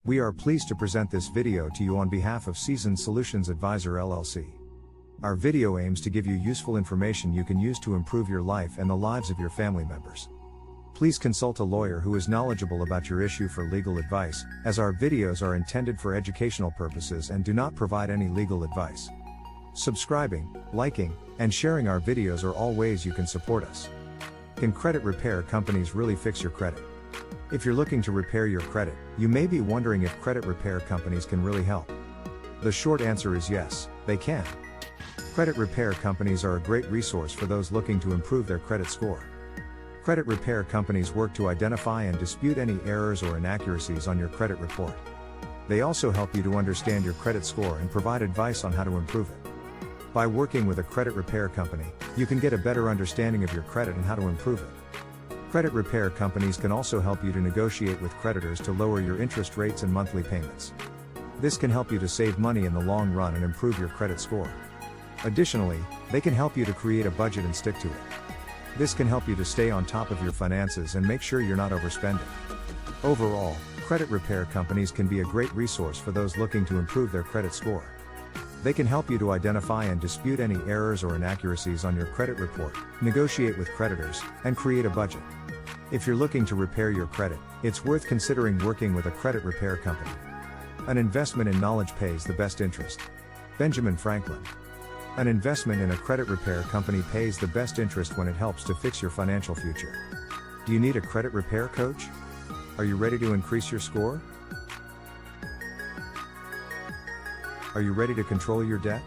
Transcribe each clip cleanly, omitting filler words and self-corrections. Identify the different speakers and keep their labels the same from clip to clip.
Speaker 1: We are pleased to present this video to you on behalf of Solutions Advisor LLC. Our video aims to give you useful information you can use to improve your life and the lives of your family members. Please consult a lawyer who is knowledgeable about your issue for legal advice, as our videos are intended for educational purposes and do not provide any legal advice. Subscribing, liking, and sharing our videos are all ways you can support us. Can credit repair companies really fix your credit? If you're looking to repair your credit, you may be wondering if credit repair companies can really help. The short answer is yes, they can. Credit repair companies are a great resource for those looking to improve their credit score. Credit repair companies work to identify and dispute any errors or inaccuracies on your credit report. They also help you to understand your credit score and provide advice on how to improve it. By working with a credit repair company, you can get a better understanding of your credit and how to improve it. Credit repair companies can also help you to negotiate with creditors to lower your interest rates and monthly payments. This can help you to save money in the long run and improve your credit score. Additionally, they can help you to create a budget and stick to it. This can help you to stay on top of your finances and make sure you're not overspending. Overall, credit repair companies can be a great resource for those looking to improve their credit score. They can help you to identify and dispute any errors or inaccuracies on your credit report, negotiate with creditors, and create a budget. If you're looking to repair your credit, it's worth considering working with a credit repair company. An investment in knowledge pays the best interest. Benjamin Franklin. An investment in a credit repair company pays the best interest when it helps to fix your financial future. Do you need a credit repair coach? Are you ready to increase your score? Are you ready to control your debt?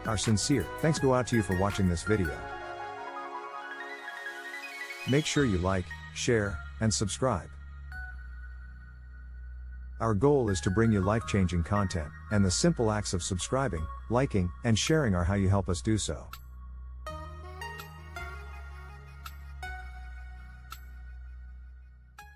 Speaker 1: Our sincere thanks go out to you for watching this video. Make sure you like, share, and subscribe. Our goal is to bring you life-changing content, and the simple acts of subscribing, liking, and sharing are how you help us do so.